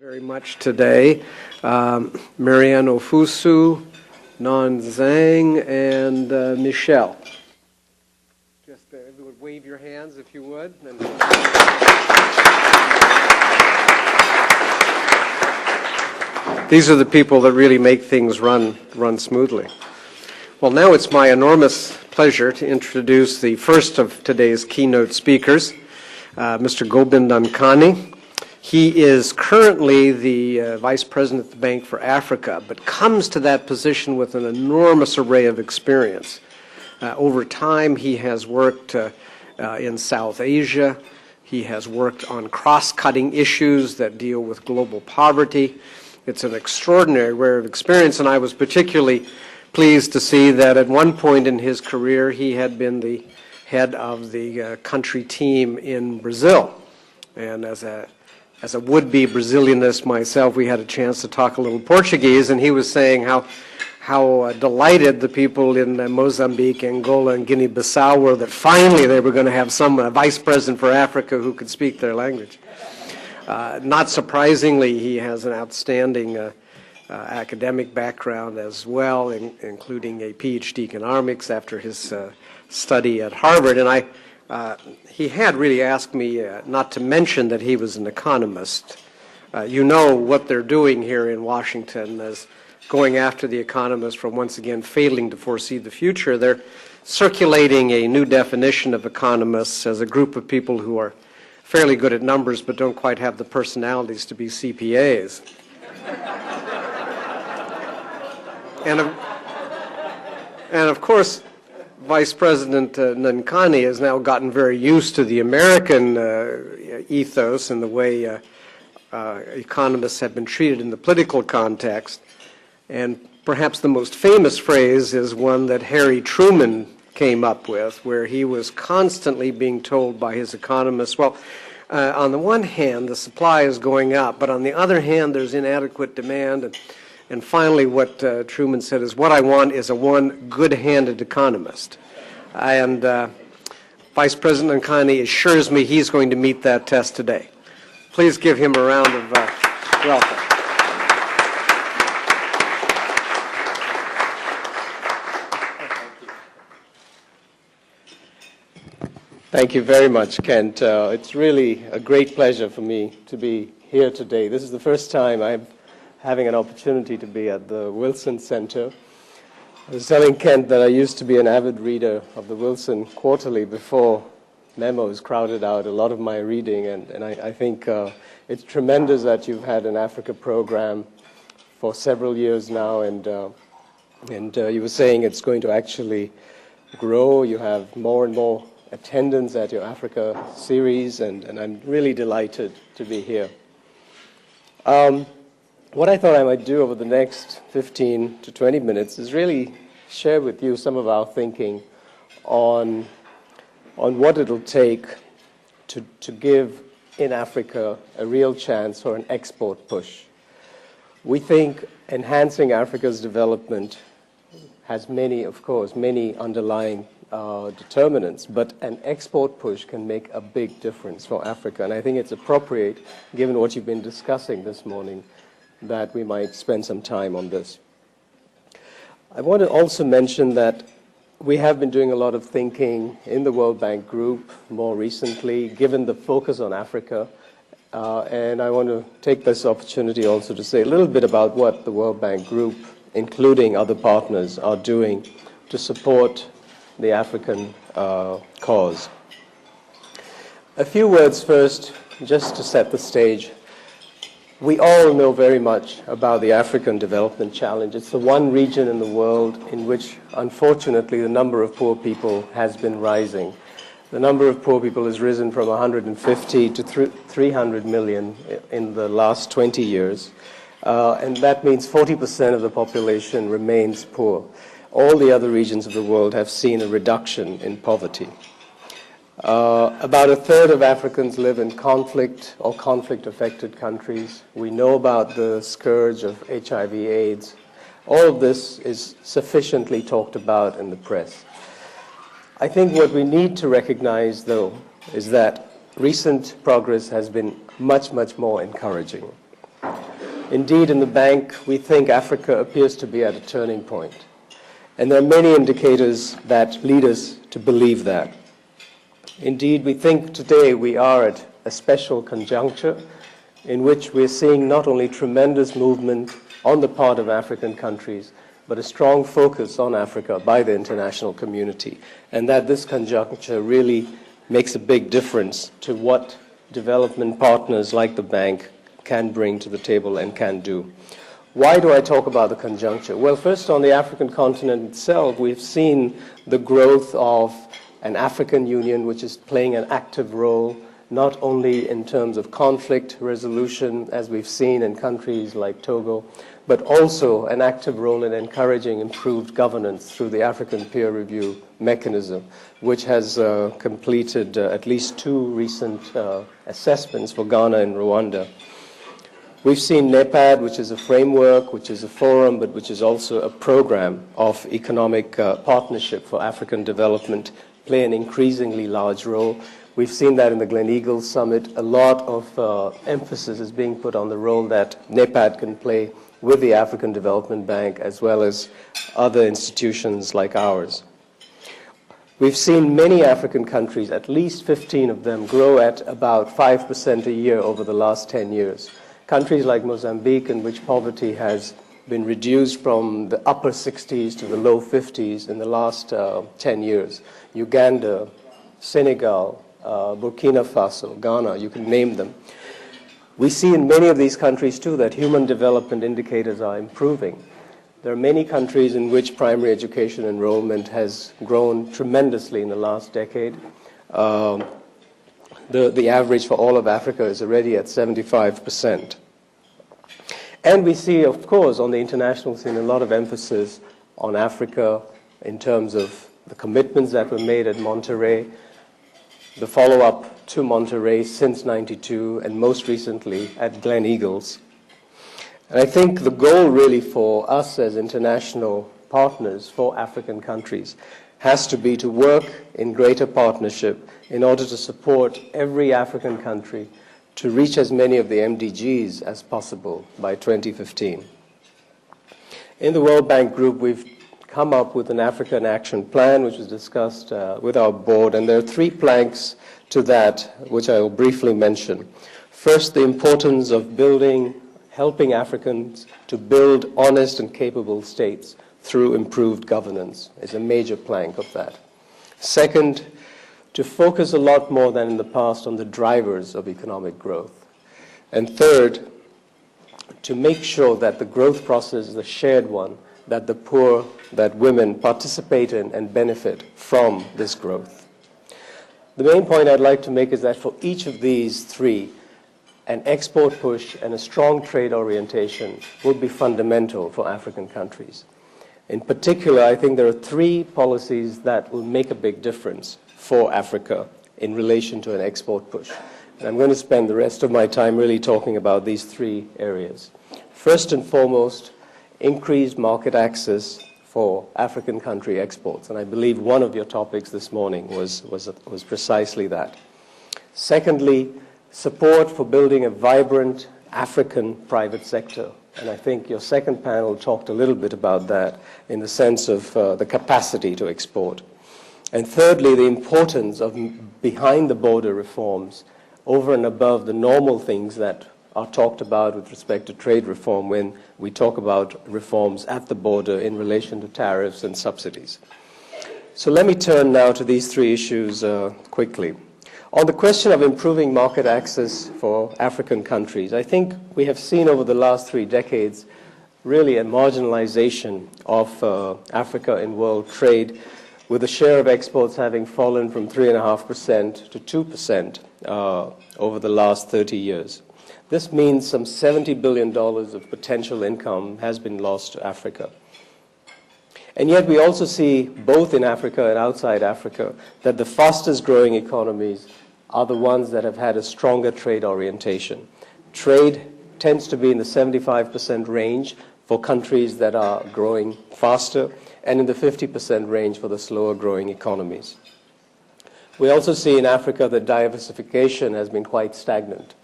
Very much today. Marianne Ofusu, Nan Zhang, and Michelle. Just everyone wave your hands if you would. These are the people that really make things run smoothly. Well, now it's my enormous pleasure to introduce the first of today's keynote speakers, Mr. Gobind Ankhani. He is currently the Vice President of the Bank for Africa, but comes to that position with an enormous array of experience. Over time, he has worked in South Asia. He has worked on cross-cutting issues that deal with global poverty. It's an extraordinary array of experience, and I was particularly pleased to see that at one point in his career, he had been the head of the country team in Brazil. And as a would-be Brazilianist myself, we had a chance to talk a little Portuguese, and he was saying how delighted the people in Mozambique, Angola, and Guinea-Bissau were that finally they were going to have some vice president for Africa who could speak their language. Not surprisingly, he has an outstanding academic background as well, including a PhD in economics after his study at Harvard. And he had really asked me not to mention that he was an economist. You know what they're doing here in Washington is going after the economists for once again failing to foresee the future. They're circulating a new definition of economists as a group of people who are fairly good at numbers but don't quite have the personalities to be CPAs. And of course, Vice President Ankhani has now gotten very used to the American ethos and the way economists have been treated in the political context. And perhaps the most famous phrase is one that Harry Truman came up with, where he was constantly being told by his economists, well, on the one hand, the supply is going up, but on the other hand, there's inadequate demand. And finally, what Truman said is, what I want is one good-handed economist. And Vice President Ankhani assures me he's going to meet that test today. Please give him a round of welcome. Thank you very much, Kent. It's really a great pleasure for me to be here today. This is the first time I'm having an opportunity to be at the Wilson Center. I was telling Kent that I used to be an avid reader of the Wilson Quarterly before memos crowded out a lot of my reading, and I think it's tremendous that you've had an Africa program for several years now, and you were saying it's going to actually grow. You have more and more attendance at your Africa series, and I'm really delighted to be here. What I thought I might do over the next 15 to 20 minutes is really share with you some of our thinking on what it'll take to give in Africa a real chance for an export push. We think enhancing Africa's development has many underlying determinants, but an export push can make a big difference for Africa. And I think it's appropriate, given what you've been discussing this morning, that we might spend some time on this. I want to also mention that we have been doing a lot of thinking in the World Bank Group more recently, given the focus on Africa, and I want to take this opportunity also to say a little bit about what the World Bank Group, including other partners, are doing to support the African cause. A few words first, just to set the stage. We all know very much about the African Development Challenge. It's the one region in the world in which, unfortunately, the number of poor people has been rising. The number of poor people has risen from 150 to 300 million in the last 20 years. And that means 40% of the population remains poor. All the other regions of the world have seen a reduction in poverty. About a third of Africans live in conflict or conflict-affected countries. We know about the scourge of HIV/AIDS. All of this is sufficiently talked about in the press. I think what we need to recognize, though, is that recent progress has been much, much more encouraging. Indeed, in the bank, we think Africa appears to be at a turning point. And there are many indicators that lead us to believe that. Indeed, we think today we are at a special conjuncture in which we're seeing not only tremendous movement on the part of African countries, but a strong focus on Africa by the international community, and that this conjuncture really makes a big difference to what development partners like the bank can bring to the table and can do. Why do I talk about the conjuncture? Well, first, on the African continent itself, we've seen the growth of an African Union which is playing an active role, not only in terms of conflict resolution, as we've seen in countries like Togo, but also an active role in encouraging improved governance through the African peer review mechanism, which has completed at least 2 recent assessments for Ghana and Rwanda. We've seen NEPAD, which is a framework, which is a forum, but which is also a program of economic partnership for African development, play an increasingly large role. We've seen that in the Gleneagles Summit. A lot of emphasis is being put on the role that NEPAD can play with the African Development Bank, as well as other institutions like ours. We've seen many African countries, at least 15 of them, grow at about 5% a year over the last 10 years. Countries like Mozambique, in which poverty has been reduced from the upper 60s to the low 50s in the last 10 years. Uganda, Senegal, Burkina Faso, Ghana, you can name them. We see in many of these countries, too, that human development indicators are improving. There are many countries in which primary education enrollment has grown tremendously in the last decade. The average for all of Africa is already at 75%. And we see, of course, on the international scene, a lot of emphasis on Africa in terms of the commitments that were made at Monterrey, the follow-up to Monterrey since '92, and most recently at Gleneagles. And I think the goal really for us as international partners for African countries has to be to work in greater partnership in order to support every African country to reach as many of the MDGs as possible by 2015. In the World Bank Group, we've come up with an African Action Plan, which was discussed with our board, and there are 3 planks to that, which I will briefly mention. First, the importance of helping Africans to build honest and capable states through improved governance is a major plank of that. Second, to focus a lot more than in the past on the drivers of economic growth. And third, to make sure that the growth process is a shared one, that the poor, that women participate in and benefit from this growth. The main point I'd like to make is that for each of these 3, an export push and a strong trade orientation will be fundamental for African countries. In particular, I think there are 3 policies that will make a big difference for Africa in relation to an export push. And I'm going to spend the rest of my time really talking about these 3 areas. First and foremost, increased market access for African country exports. And I believe one of your topics this morning was precisely that. Secondly, support for building a vibrant African private sector. And I think your second panel talked a little bit about that in the sense of the capacity to export. And thirdly, the importance of behind-the-border reforms over and above the normal things that are talked about with respect to trade reform when we talk about reforms at the border in relation to tariffs and subsidies. So let me turn now to these 3 issues quickly. On the question of improving market access for African countries, I think we have seen over the last 3 decades really a marginalization of Africa in world trade, with the share of exports having fallen from 3.5% to 2% over the last 30 years. This means some $70 billion of potential income has been lost to Africa. And yet we also see, both in Africa and outside Africa, that the fastest growing economies are the ones that have had a stronger trade orientation. Trade tends to be in the 75% range for countries that are growing faster, and in the 50% range for the slower growing economies. We also see in Africa that diversification has been quite stagnant.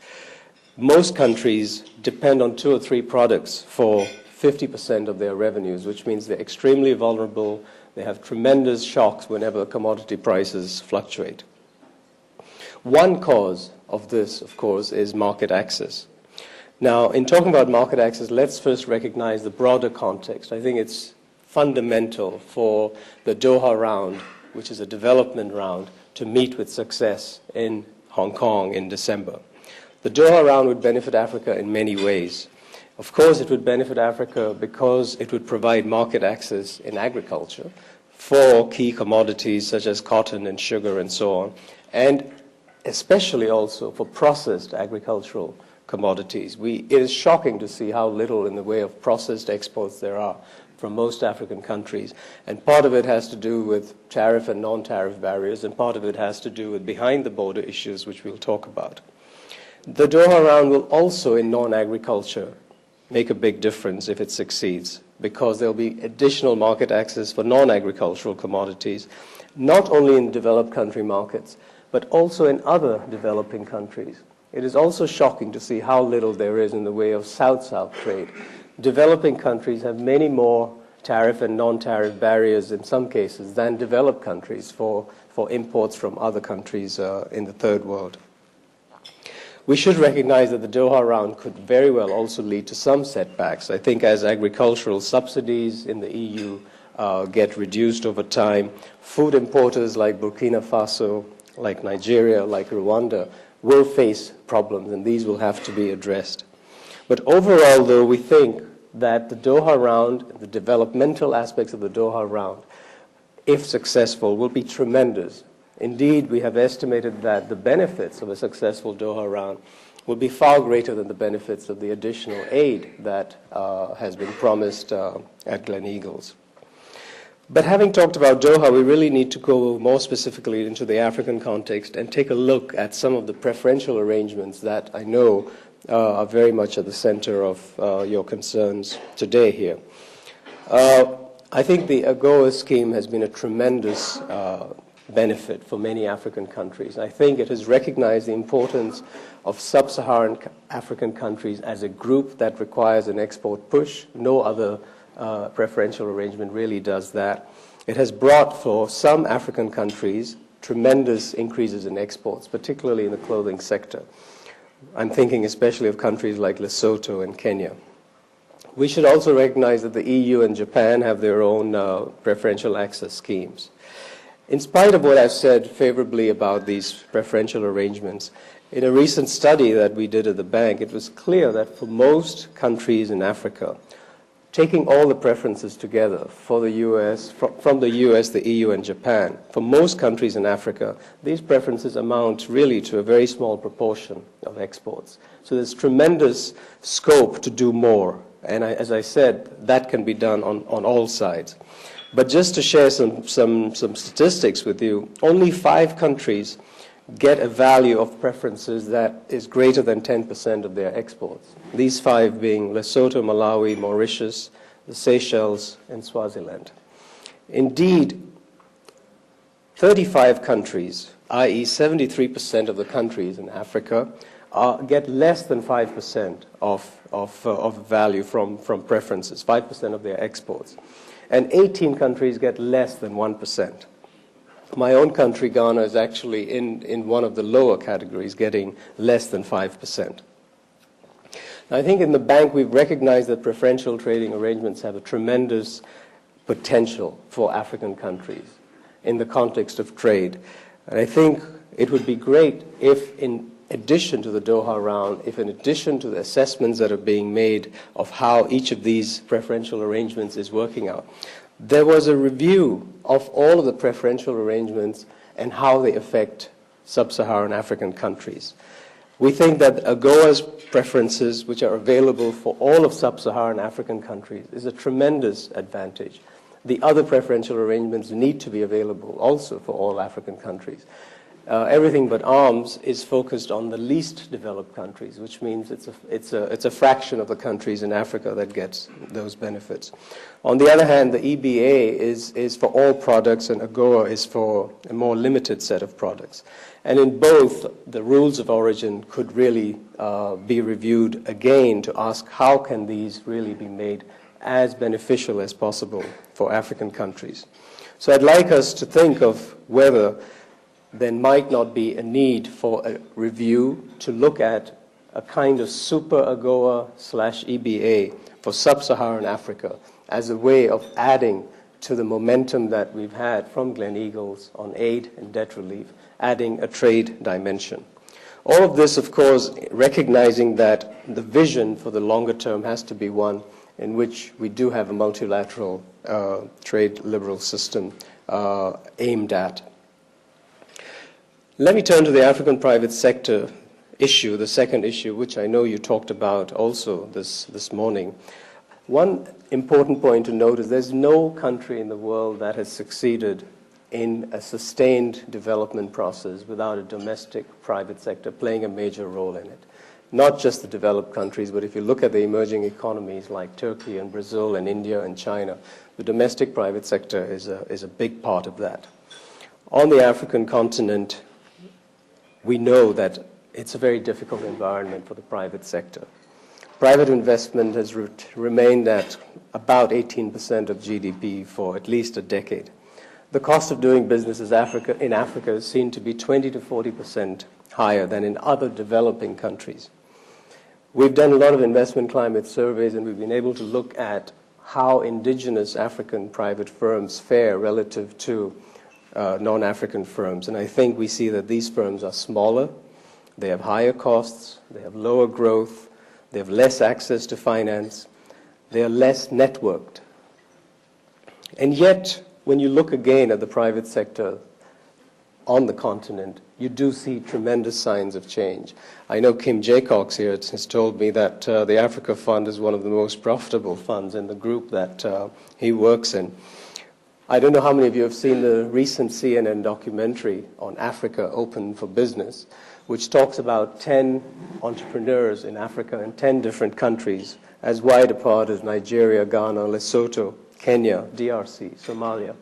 most countries depend on 2 or 3 products for 50% of their revenues, which means they're extremely vulnerable. They have tremendous shocks whenever commodity prices fluctuate. One cause of this, of course, is market access. Now, in talking about market access, let's first recognize the broader context. I think it's fundamental for the Doha round, which is a development round, to meet with success in Hong Kong in December. The Doha round would benefit Africa in many ways. Of course, it would benefit Africa because it would provide market access in agriculture for key commodities such as cotton and sugar and so on, and especially also for processed agricultural commodities. It is shocking to see how little in the way of processed exports there are from most African countries. And part of it has to do with tariff and non-tariff barriers, and part of it has to do with behind-the-border issues, which we'll talk about. The Doha round will also, in non-agriculture, make a big difference if it succeeds, because there'll be additional market access for non-agricultural commodities, not only in developed country markets, but also in other developing countries. It is also shocking to see how little there is in the way of South-South trade. Developing countries have many more tariff and non-tariff barriers in some cases than developed countries for imports from other countries in the third world. We should recognize that the Doha round could very well also lead to some setbacks. I think as agricultural subsidies in the EU get reduced over time, food importers like Burkina Faso, like Nigeria, like Rwanda, will face problems, and these will have to be addressed. But overall, though, we think that the Doha round, the developmental aspects of the Doha round, if successful, will be tremendous. Indeed, we have estimated that the benefits of a successful Doha round will be far greater than the benefits of the additional aid that has been promised at Gleneagles. But having talked about Doha, we really need to go more specifically into the African context and take a look at some of the preferential arrangements that I know are very much at the center of your concerns today here. I think the AGOA scheme has been a tremendous benefit for many African countries. I think it has recognized the importance of sub-Saharan African countries as a group that requires an export push. No other preferential arrangement really does that. It has brought for some African countries tremendous increases in exports, particularly in the clothing sector. I'm thinking especially of countries like Lesotho and Kenya. We should also recognize that the EU and Japan have their own preferential access schemes. In spite of what I've said favorably about these preferential arrangements, in a recent study that we did at the bank, it was clear that for most countries in Africa, taking all the preferences together for the US, from the US, the EU, and Japan, for most countries in Africa, these preferences amount really to a very small proportion of exports. So there's tremendous scope to do more. And as I said, that can be done on all sides. But just to share some statistics with you, only 5 countries get a value of preferences that is greater than 10% of their exports. These 5 being Lesotho, Malawi, Mauritius, the Seychelles, and Swaziland. Indeed, 35 countries, i.e. 73% of the countries in Africa, get less than 5% of value from preferences, 5% of their exports. And 18 countries get less than 1%. My own country, Ghana, is actually in one of the lower categories, getting less than 5%. Now, I think in the bank we've recognized that preferential trading arrangements have a tremendous potential for African countries in the context of trade. And I think it would be great if, in addition to the Doha round, if in addition to the assessments that are being made of how each of these preferential arrangements is working out, there was a review of all of the preferential arrangements and how they affect sub-Saharan African countries. We think that AGOA's preferences, which are available for all of sub-Saharan African countries, is a tremendous advantage. The other preferential arrangements need to be available also for all African countries. Everything But Arms is focused on the least developed countries, which means it's a fraction of the countries in Africa that gets those benefits. On the other hand, the EBA is for all products, and AGOA is for a more limited set of products. And in both, the rules of origin could really be reviewed again to ask how can these really be made as beneficial as possible for African countries. So I'd like us to think of whether there might not be a need for a review to look at a kind of super AGOA/EBA for sub-Saharan Africa as a way of adding to the momentum that we've had from Gleneagles on aid and debt relief, adding a trade dimension. All of this, of course, recognizing that the vision for the longer term has to be one in which we do have a multilateral trade liberal system aimed at. Let me turn to the African private sector issue, the second issue, which I know you talked about also this morning. One important point to note is there's no country in the world that has succeeded in a sustained development process without a domestic private sector playing a major role in it. Not just the developed countries, but if you look at the emerging economies like Turkey and Brazil and India and China, the domestic private sector is a big part of that. On the African continent, we know that it's a very difficult environment for the private sector. Private investment has remained at about 18% of GDP for at least a decade. The cost of doing business in Africa is seen to be 20 to 40% higher than in other developing countries. We've done a lot of investment climate surveys, and we've been able to look at how indigenous African private firms fare relative to non-African firms. And I think we see that these firms are smaller, they have higher costs, they have lower growth, they have less access to finance, they are less networked. And yet, when you look again at the private sector on the continent, you do see tremendous signs of change. I know Kim Jaycox here has told me that the Africa Fund is one of the most profitable funds in the group that he works in. I don't know how many of you have seen the recent CNN documentary on Africa Open for Business, which talks about 10 entrepreneurs in Africa in 10 different countries, as wide apart as Nigeria, Ghana, Lesotho, Kenya, DRC, Somalia,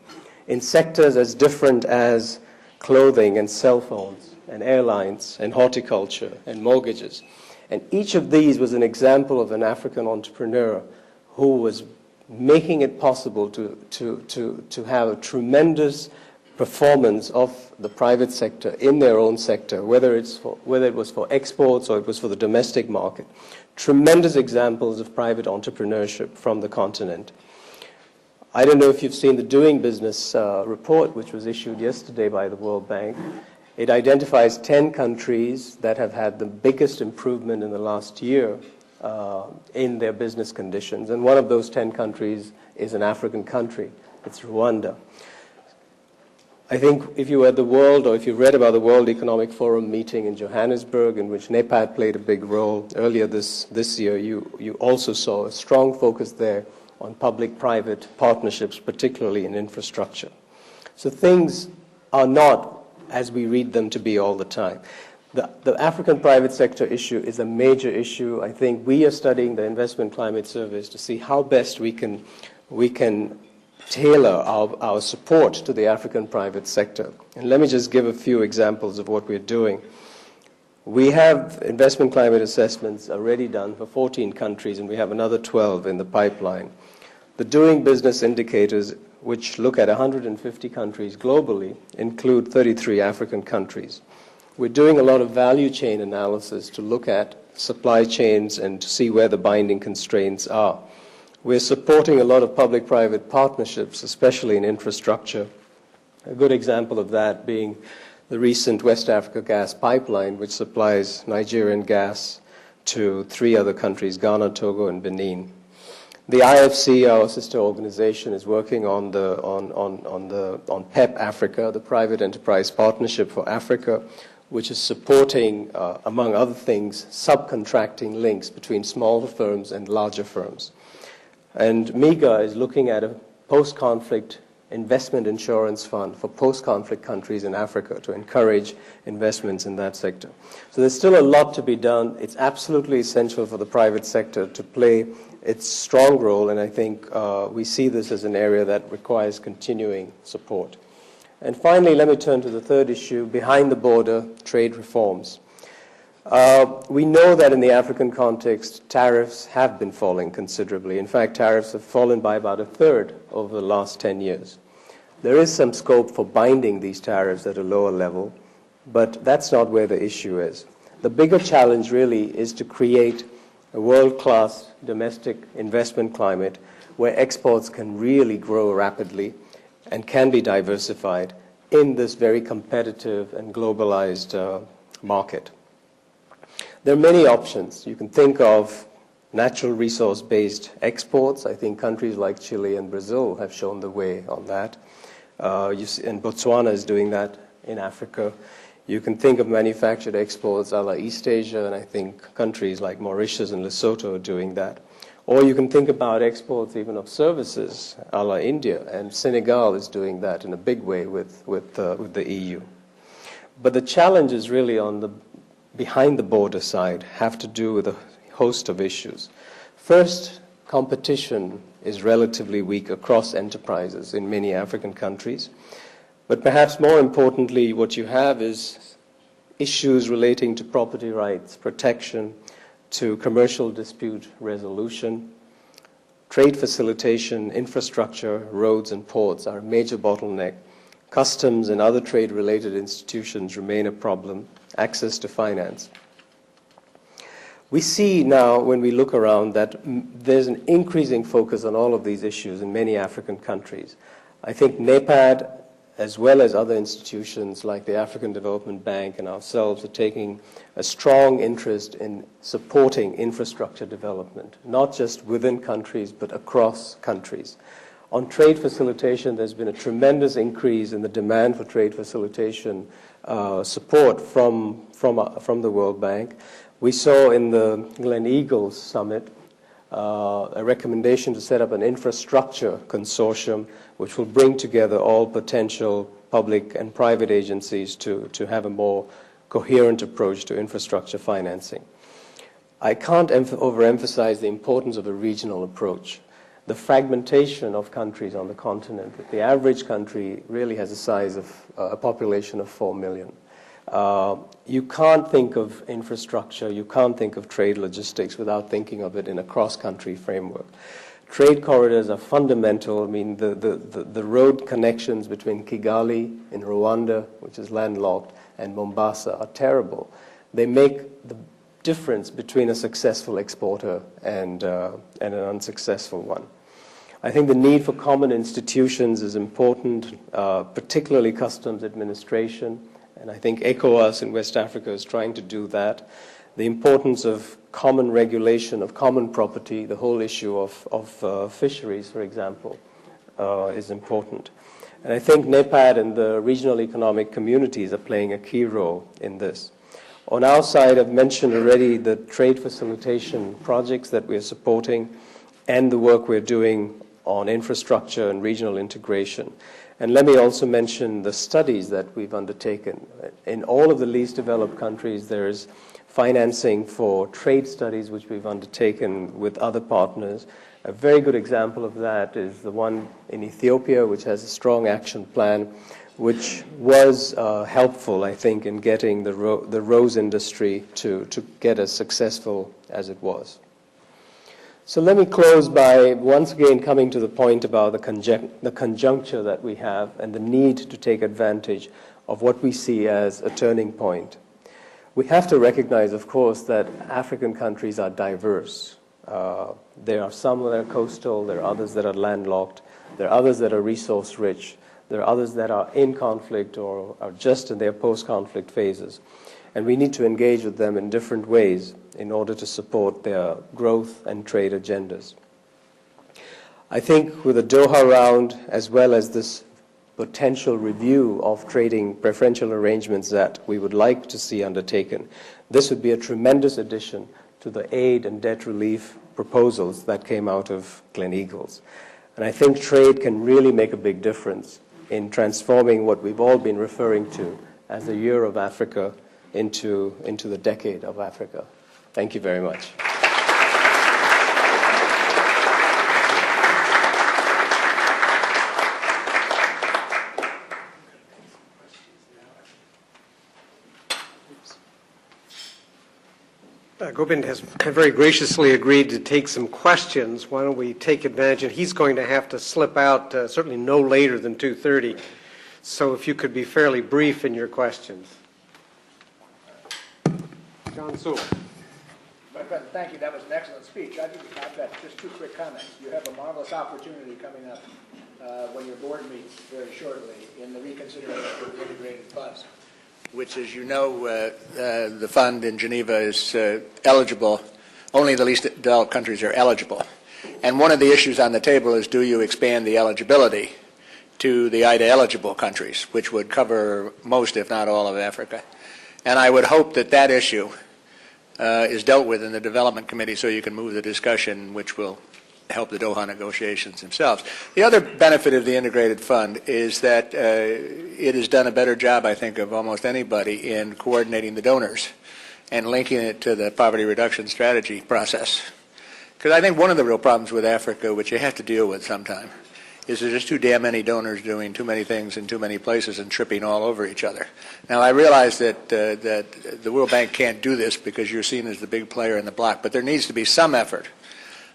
in sectors as different as clothing and cell phones and airlines and horticulture and mortgages. And each of these was an example of an African entrepreneur who was making it possible to have a tremendous performance of the private sector in their own sector, whether it was for exports or it was for the domestic market. Tremendous examples of private entrepreneurship from the continent. I don't know if you've seen the Doing Business report, which was issued yesterday by the World Bank. It identifies 10 countries that have had the biggest improvement in the last year in their business conditions. And one of those 10 countries is an African country. It's Rwanda. I think if you were at the World, or if you read about the World Economic Forum meeting in Johannesburg, in which NEPAD played a big role earlier this year, you also saw a strong focus there on public-private partnerships, particularly in infrastructure. So things are not as we read them to be all the time. The African private sector issue is a major issue. I think we are studying the investment climate surveys to see how best we can tailor our support to the African private sector. And let me just give a few examples of what we're doing. We have investment climate assessments already done for 14 countries, and we have another 12 in the pipeline. The Doing Business indicators, which look at 150 countries globally, include 33 African countries. We're doing a lot of value chain analysis to look at supply chains and to see where the binding constraints are. We're supporting a lot of public-private partnerships, especially in infrastructure. A good example of that being the recent West Africa gas pipeline, which supplies Nigerian gas to 3 other countries, Ghana, Togo, and Benin. The IFC, our sister organization, is working on PEP Africa, the Private Enterprise Partnership for Africa, which is supporting, among other things, subcontracting links between smaller firms and larger firms. And MIGA is looking at a post-conflict investment insurance fund for post-conflict countries in Africa to encourage investments in that sector. So there's still a lot to be done. It's absolutely essential for the private sector to play its strong role, and I think we see this as an area that requires continuing support. And finally, let me turn to the third issue, behind the border trade reforms. We know that in the African context, tariffs have been falling considerably. In fact, tariffs have fallen by about a third over the last 10 years. There is some scope for binding these tariffs at a lower level, but that's not where the issue is. The bigger challenge really is to create a world-class domestic investment climate where exports can really grow rapidly and can be diversified in this very competitive and globalized market. There are many options. You can think of natural resource-based exports. I think countries like Chile and Brazil have shown the way on that. And Botswana is doing that in Africa. You can think of manufactured exports a la East Asia, and I think countries like Mauritius and Lesotho are doing that. Or you can think about exports even of services a la India, and Senegal is doing that in a big way with the EU. But the challenge is really on the behind the border side, have to do with a host of issues. First, competition is relatively weak across enterprises in many African countries. But perhaps more importantly, what you have is issues relating to property rights, protection, to commercial dispute resolution, trade facilitation, infrastructure, roads and ports are a major bottleneck. Customs and other trade-related institutions remain a problem, access to finance. We see now, when we look around, that there's an increasing focus on all of these issues in many African countries. I think NEPAD, as well as other institutions like the African Development Bank and ourselves, are taking a strong interest in supporting infrastructure development, not just within countries, but across countries. On trade facilitation, there's been a tremendous increase in the demand for trade facilitation support from the World Bank. We saw in the Gleneagles Summit a recommendation to set up an infrastructure consortium which will bring together all potential public and private agencies to have a more coherent approach to infrastructure financing. I can't overemphasize the importance of a regional approach. The fragmentation of countries on the continent. The average country really has a size of a population of 4 million. You can't think of infrastructure, you can't think of trade logistics without thinking of it in a cross-country framework. Trade corridors are fundamental. I mean, the road connections between Kigali in Rwanda, which is landlocked, and Mombasa are terrible. They make the difference between a successful exporter and an unsuccessful one. I think the need for common institutions is important, particularly customs administration, and I think ECOWAS in West Africa is trying to do that. The importance of common regulation of common property, the whole issue of fisheries, for example, is important. And I think NEPAD and the regional economic communities are playing a key role in this. On our side, I've mentioned already the trade facilitation projects that we're supporting and the work we're doing on infrastructure and regional integration. And let me also mention the studies that we've undertaken. In all of the least developed countries, there's financing for trade studies which we've undertaken with other partners. A very good example of that is the one in Ethiopia, which has a strong action plan, which was helpful, I think, in getting the rose industry to get as successful as it was. So let me close by once again coming to the point about the conjuncture that we have and the need to take advantage of what we see as a turning point. We have to recognize, of course, that African countries are diverse. There are some that are coastal, there are others that are landlocked, there are others that are resource-rich, there are others that are in conflict or are just in their post-conflict phases. And we need to engage with them in different ways in order to support their growth and trade agendas. I think with the Doha round, as well as this potential review of trading preferential arrangements that we would like to see undertaken, this would be a tremendous addition to the aid and debt relief proposals that came out of Gleneagles. And I think trade can really make a big difference in transforming what we've all been referring to as the Year of Africa into the Decade of Africa. Thank you very much. Gobind has very graciously agreed to take some questions. Why don't we take advantage? And he's going to have to slip out certainly no later than 2:30. So if you could be fairly brief in your questions. John Sewell. Thank you. That was an excellent speech. I've got just two quick comments. You have a marvelous opportunity coming up when your board meets very shortly in the reconsideration of the integrated funds, which, as you know, the fund in Geneva is eligible. Only the least developed countries are eligible. And one of the issues on the table is, do you expand the eligibility to the IDA-eligible countries, which would cover most, if not all, of Africa? And I would hope that that issue is dealt with in the Development Committee so you can move the discussion, which will help the Doha negotiations themselves. The other benefit of the integrated fund is that it has done a better job, I think, of almost anybody in coordinating the donors and linking it to the poverty reduction strategy process. Because I think one of the real problems with Africa, which you have to deal with sometime, is there's just too damn many donors doing too many things in too many places and tripping all over each other. Now, I realize that the World Bank can't do this because you're seen as the big player in the block, but there needs to be some effort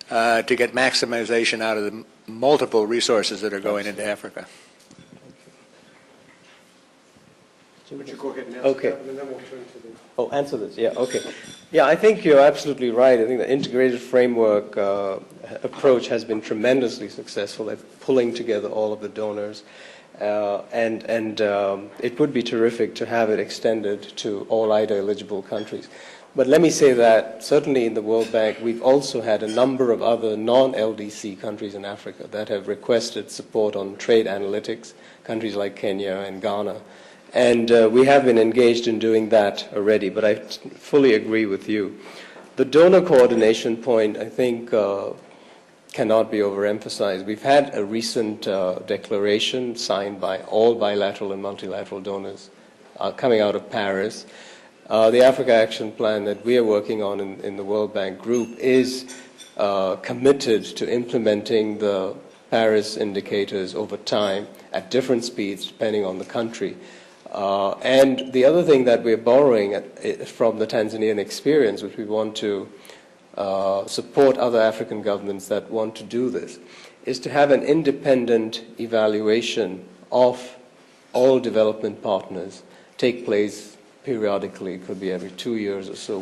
to get maximization out of the multiple resources that are going into Africa. Would you go ahead and answer Okay. that, and then we'll turn to the... Oh, answer this. Yeah, okay. Yeah, I think you're absolutely right. I think the integrated framework approach has been tremendously successful at pulling together all of the donors. And it would be terrific to have it extended to all IDA-eligible countries. But let me say that certainly in the World Bank, we've also had a number of other non-LDC countries in Africa that have requested support on trade analytics, countries like Kenya and Ghana. And we have been engaged in doing that already, but I fully agree with you. The donor coordination point, I think, cannot be overemphasized. We've had a recent declaration signed by all bilateral and multilateral donors coming out of Paris. The Africa Action Plan that we are working on in the World Bank Group is committed to implementing the Paris indicators over time at different speeds depending on the country. And the other thing that we're borrowing from the Tanzanian experience, which we want to support other African governments that want to do this, is to have an independent evaluation of all development partners take place periodically. It could be every 2 years or so,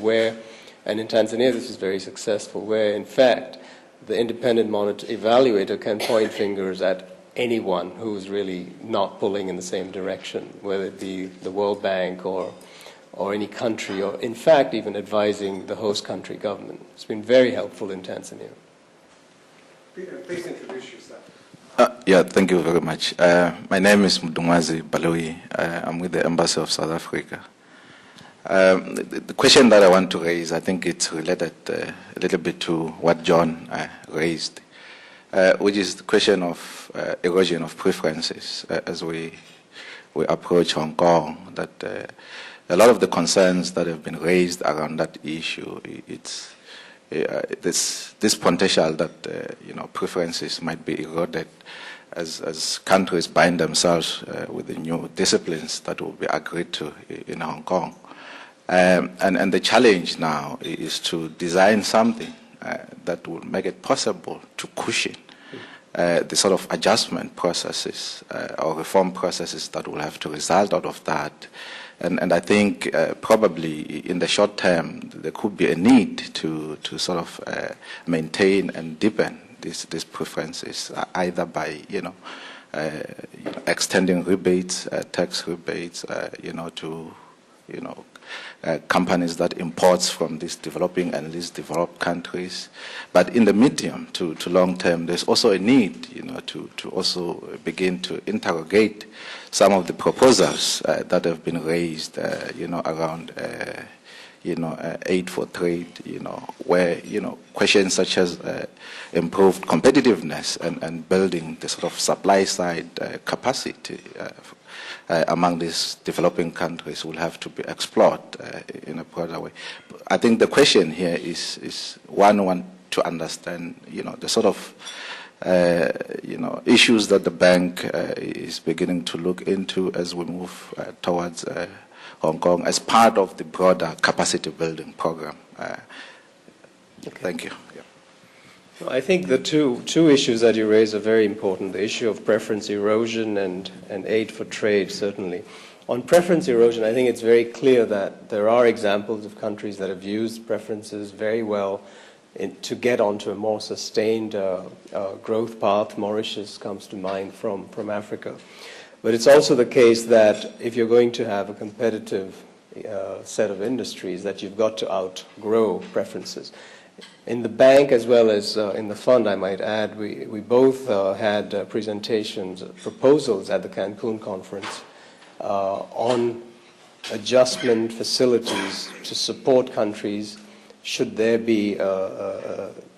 and in Tanzania this is very successful, where in fact the independent evaluator can point fingers at anyone who is really not pulling in the same direction, whether it be the World Bank or any country, or in fact even advising the host country government. It's been very helpful in Tanzania. Please introduce yourself. Yeah, thank you very much. My name is Mdungwazi Baloyi. I'm with the Embassy of South Africa. The question that I want to raise, I think it's related a little bit to what John raised, which is the question of erosion of preferences as we approach Hong Kong. That a lot of the concerns that have been raised around that issue, it's this potential that preferences might be eroded as countries bind themselves with the new disciplines that will be agreed to in Hong Kong. And the challenge now is to design something that will make it possible to cushion the sort of adjustment processes or reform processes that will have to result out of that. And I think probably in the short term there could be a need to sort of maintain and deepen these preferences, either by extending rebates, tax rebates, to companies that imports from these developing and least developed countries. But in the medium to long term, there's also a need, to also begin to interrogate some of the proposals that have been raised, around, aid for trade, where, questions such as improved competitiveness and building the sort of supply side capacity among these developing countries will have to be explored in a broader way. I think the question here is one to understand, the sort of issues that the bank is beginning to look into as we move towards Hong Kong as part of the broader capacity building program. Thank you. Yeah. Well, I think the two issues that you raise are very important, the issue of preference erosion and aid for trade, certainly. On preference erosion, I think it's very clear that there are examples of countries that have used preferences very well to get onto a more sustained growth path. Mauritius comes to mind from Africa. But it's also the case that if you're going to have a competitive set of industries, that you've got to outgrow preferences. In the bank as well as in the fund, I might add, we both had presentations, proposals at the Cancun conference on adjustment facilities to support countries should there be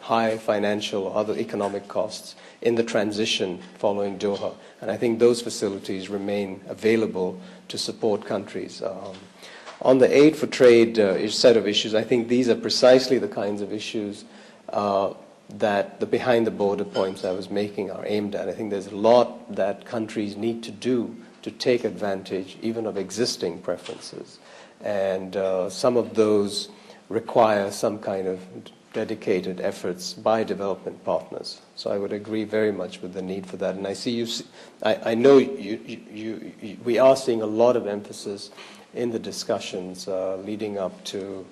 high financial or other economic costs in the transition following Doha. And I think those facilities remain available to support countries. On the aid for trade set of issues, I think these are precisely the kinds of issues that the behind-the-border points I was making are aimed at. I think there's a lot that countries need to do to take advantage even of existing preferences. And some of those require some kind of dedicated efforts by development partners. So I would agree very much with the need for that. And I see I know we are seeing a lot of emphasis in the discussions leading up to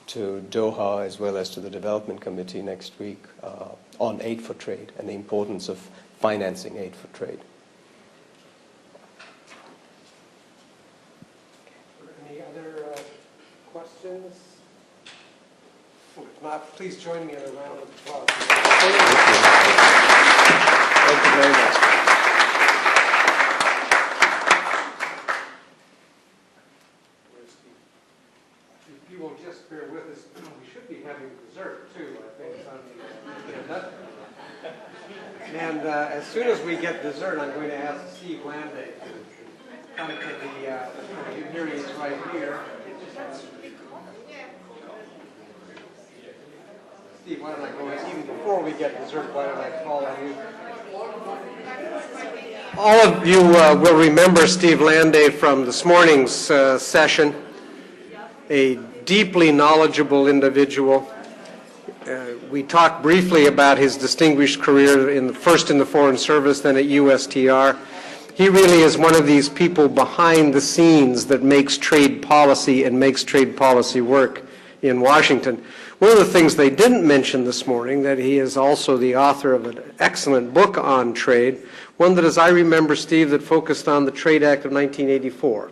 Doha as well as to the Development Committee next week on aid for trade and the importance of financing aid for trade. Any other questions? If not, please join me in a round of applause. Thank you very much. If you will just bear with us, we should be having dessert too, I think, on the agenda. And as soon as we get dessert, I'm going to ask Steve Landay to come to the hearings right here. Steve, why don't I go ahead, even before we get dessert, why don't I call on you? All of you will remember Steve Landay from this morning's session, a deeply knowledgeable individual. We talked briefly about his distinguished career first in the Foreign Service, then at USTR. He really is one of these people behind the scenes that makes trade policy and makes trade policy work in Washington. One of the things they didn't mention this morning, that he is also the author of an excellent book on trade, one that, as I remember, Steve, that focused on the Trade Act of 1984.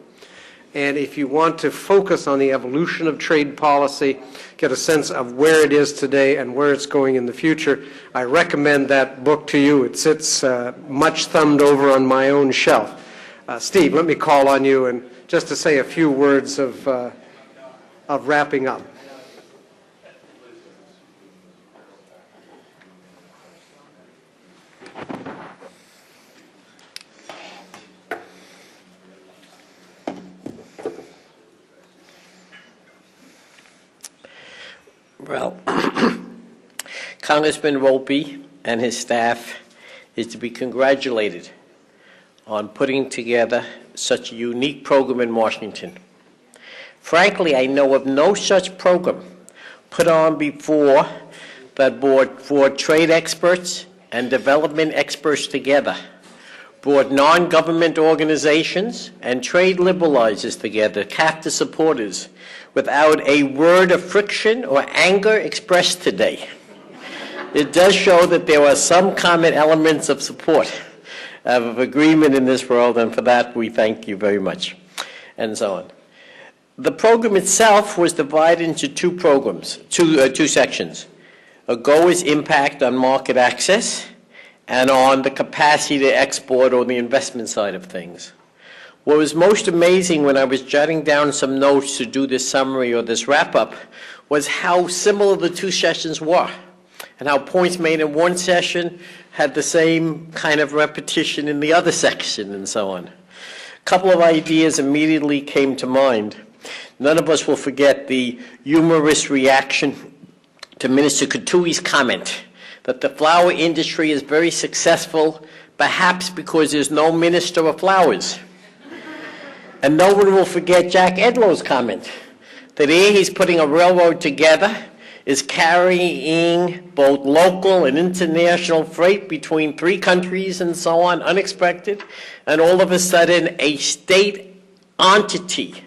And if you want to focus on the evolution of trade policy, get a sense of where it is today and where it's going in the future, I recommend that book to you. It sits much thumbed over on my own shelf. Steve, let me call on you and just to say a few words of wrapping up. Well, Congressman Volpe and his staff is to be congratulated on putting together such a unique program in Washington. Frankly, I know of no such program put on before that brought trade experts and development experts together, brought non-government organizations and trade liberalizers together, CAFTA supporters, without a word of friction or anger expressed today. It does show that there are some common elements of support, of agreement in this world, and for that we thank you very much, and so on. The program itself was divided into two sections. AGOA's impact on market access and on the capacity to export or the investment side of things. What was most amazing when I was jotting down some notes to do this summary or this wrap-up was how similar the two sessions were, and how points made in one session had the same kind of repetition in the other section, and so on. A couple of ideas immediately came to mind. None of us will forget the humorous reaction to Minister Kutui's comment that the flower industry is very successful, perhaps because there's no minister of flowers. And no one will forget Jack Edlow's comment that here he's putting a railroad together, is carrying both local and international freight between 3 countries and so on, unexpected, and all of a sudden a state entity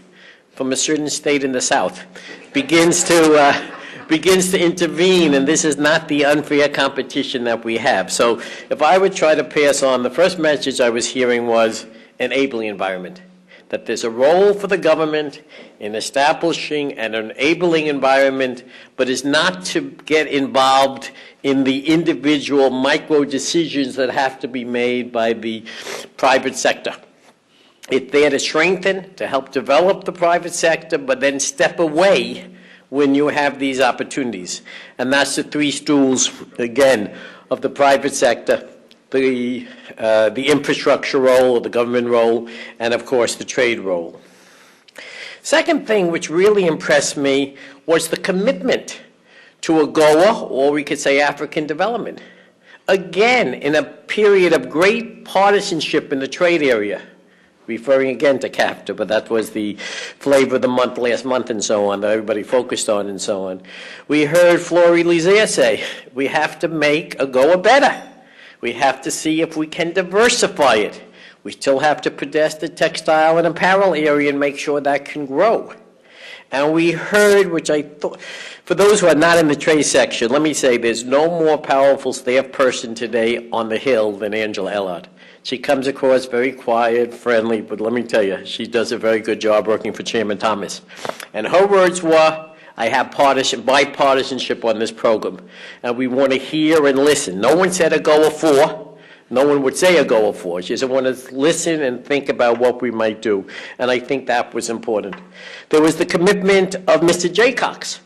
from a certain state in the South begins to intervene, and this is not the unfair competition that we have. So if I would try to pass on, the first message I was hearing was enabling environment, that there's a role for the government in establishing an enabling environment, but is not to get involved in the individual micro decisions that have to be made by the private sector. It's there to strengthen, to help develop the private sector, but then step away when you have these opportunities. And that's the 3 stools, again, of the private sector: the infrastructure role, the government role, and of course the trade role. Second thing which really impressed me was the commitment to AGOA, or we could say African development. Again, in a period of great partisanship in the trade area, referring again to CAFTA, but that was the flavor of the month last month and so on, that everybody focused on and so on. We heard Flory Lizier say, we have to make AGOA better. We have to see if we can diversify it. We still have to protect the textile and apparel area and make sure that can grow. And we heard, which I thought, for those who are not in the trade section, let me say there's no more powerful staff person today on the Hill than Angela Ellard. She comes across very quiet, friendly, but let me tell you, she does a very good job working for Chairman Thomas. And her words were, I have bipartisanship on this program, and we want to hear and listen. No one said AGOA for. No one would say AGOA for. She said, I want to listen and think about what we might do. And I think that was important. There was the commitment of Mr. Jaycox,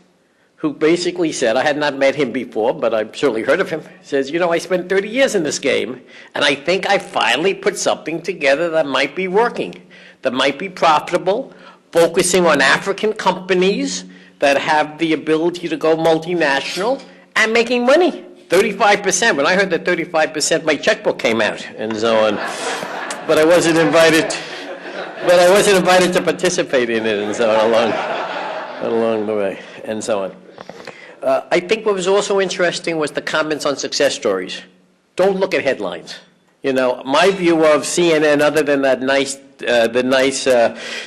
who basically said, I had not met him before, but I've certainly heard of him, says, I spent 30 years in this game, and I think I finally put something together that might be working, that might be profitable, focusing on African companies that have the ability to go multinational and making money. 35%. When I heard that 35%, my checkbook came out and so on. But I wasn't invited to participate in it and so on along the way and so on. I think what was also interesting was the comments on success stories. Don't look at headlines. My view of CNN, other than that nice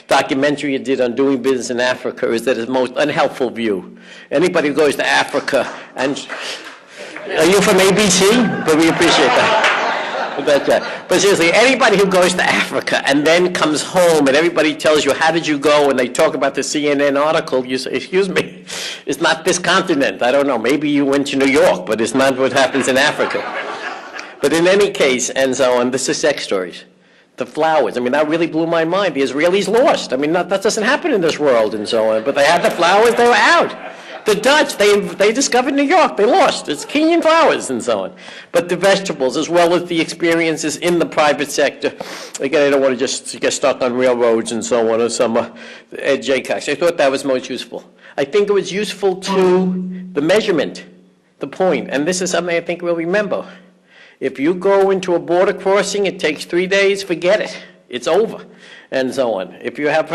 documentary it did on doing business in Africa, is that it's the most unhelpful view. Anybody who goes to Africa, and are you from ABC? But we appreciate that. But seriously, anybody who goes to Africa and then comes home and everybody tells you, how did you go? And they talk about the CNN article, you say, excuse me, it's not this continent. I don't know, maybe you went to New York, but it's not what happens in Africa. But in any case, and so on, the success stories. The flowers, that really blew my mind. The Israelis lost. That doesn't happen in this world and so on. But they had the flowers, they were out. The Dutch, they discovered New York, they lost. It's Kenyan flowers and so on. But the vegetables, as well as the experiences in the private sector. Again, I don't want to just get stuck on railroads and so on, or some Ed Jaycox. I thought that was most useful. I think it was useful to the measurement, the point. And this is something I think we'll remember. If you go into a border crossing, it takes 3 days, forget it. It's over, and so on. If you have,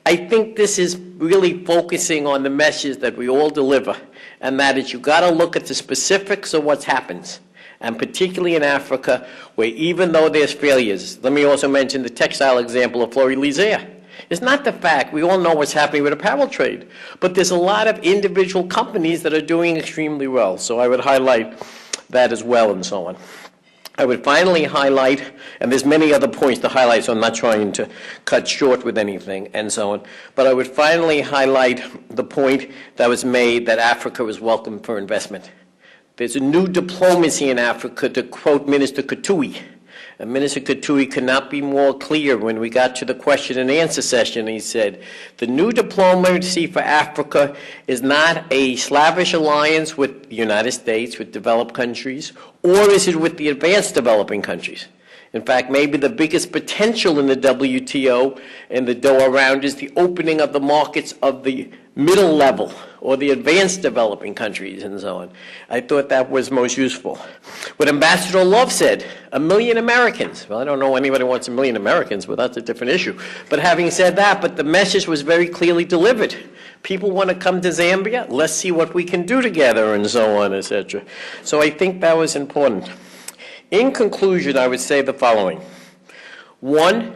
I think this is really focusing on the message that we all deliver, and that is you got to look at the specifics of what happens, and particularly in Africa, where even though there's failures, let me also mention the textile example of Flory Lizier. It's not the fact, we all know what's happening with apparel trade, but there's a lot of individual companies that are doing extremely well, so I would highlight that as well and so on. I would finally highlight, and there's many other points to highlight, so I'm not trying to cut short with anything and so on, but I would finally highlight the point that was made that Africa was welcome for investment. There's a new diplomacy in Africa, to quote Minister Kutui, And Minister Katui could not be more clear when we got to the question and answer session. He said, the new diplomacy for Africa is not a slavish alliance with the United States, with developed countries, or is it with the advanced developing countries? In fact, maybe the biggest potential in the WTO and the Doha round is the opening of the markets of the middle level or the advanced developing countries and so on. I thought that was most useful. What Ambassador Love said, 1 million Americans. Well, I don't know anybody wants 1 million Americans, but that's a different issue. But having said that, but the message was very clearly delivered. People want to come to Zambia, let's see what we can do together and so on, etc. So I think that was important. In conclusion, I would say the following. One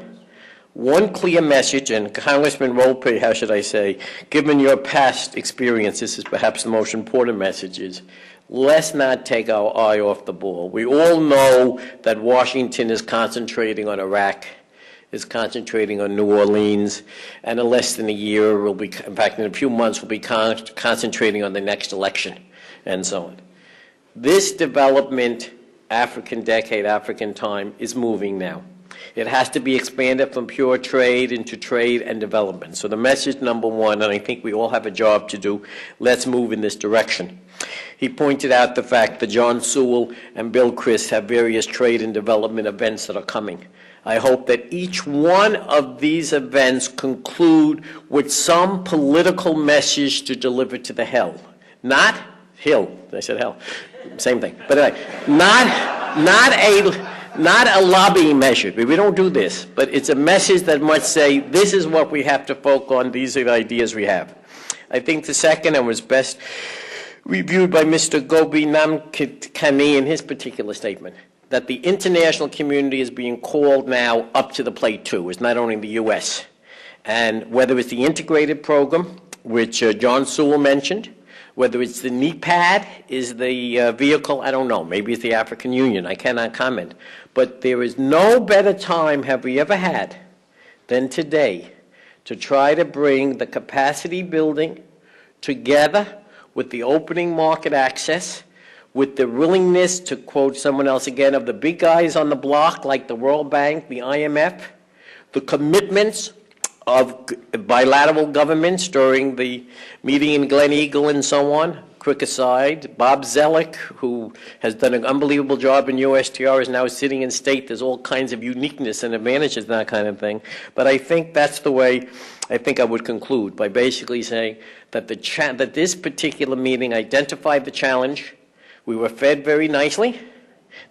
clear message, and Congressman Volpe, how should I say, given your past experience, this is perhaps the most important message, is let's not take our eye off the ball. We all know that Washington is concentrating on Iraq, is concentrating on New Orleans, and in less than a year, we'll be, in fact, in a few months, we'll be concentrating on the next election, and so on. This development, African decade, African time, is moving now. It has to be expanded from pure trade into trade and development. So the message number one, and I think we all have a job to do, let's move in this direction. He pointed out the fact that John Sewell and Bill Christ have various trade and development events that are coming. I hope that each one of these events conclude with some political message to deliver to the Hill. Not Hill, I said hell. Same thing. But anyway, not a lobbying measure. We don't do this. But it's a message that must say, this is what we have to focus on. These are the ideas we have. I think the second, and was best reviewed by Mr. Gobi Namkani in his particular statement, that the international community is being called now up to the plate too. It's not only the U.S. And whether it's the integrated program, which John Sewell mentioned, whether it's the NEPAD is the vehicle, I don't know. Maybe it's the African Union. I cannot comment. But there is no better time have we ever had than today to try to bring the capacity building together with the opening market access, with the willingness, to quote someone else again, of the big guys on the block like the World Bank, the IMF, the commitments of bilateral governments during the meeting in Glen Eagle and so on. Quick aside, Bob Zellick, who has done an unbelievable job in USTR, is now sitting in state. There's all kinds of uniqueness and advantages, that kind of thing. But I think that's the way I think I would conclude, by basically saying that, that this particular meeting identified the challenge. We were fed very nicely,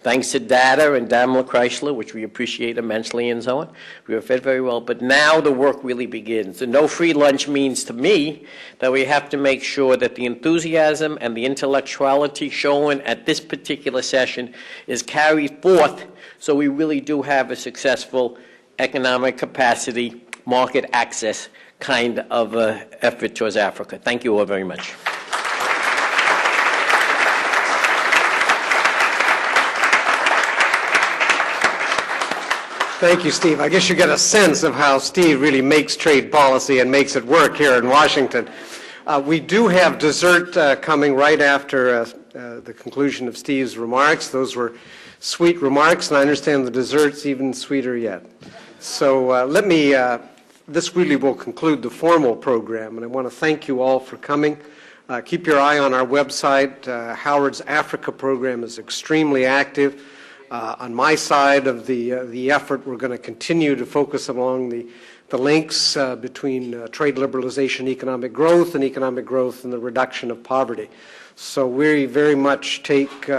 thanks to Data and Daimler Chrysler, which we appreciate immensely and so on. We were fed very well, but now the work really begins. And no free lunch means to me that we have to make sure that the enthusiasm and the intellectuality shown at this particular session is carried forth, so we really do have a successful economic capacity, market access kind of effort towards Africa. Thank you all very much. Thank you, Steve. I guess you get a sense of how Steve really makes trade policy and makes it work here in Washington. We do have dessert coming right after the conclusion of Steve's remarks. Those were sweet remarks, and I understand the dessert's even sweeter yet. So this really will conclude the formal program, and I want to thank you all for coming. Keep your eye on our website. Howard's Africa program is extremely active. On my side of the effort, we're going to continue to focus along the links between trade liberalization, economic growth, and the reduction of poverty. So we very much take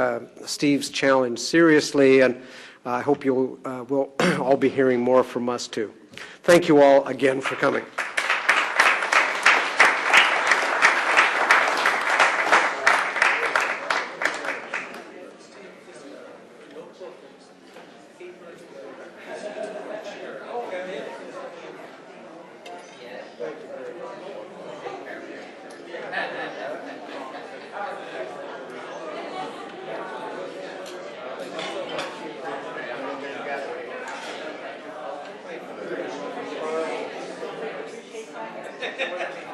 Steve's challenge seriously, and I hope we'll all be hearing more from us too. Thank you all again for coming. Thank you.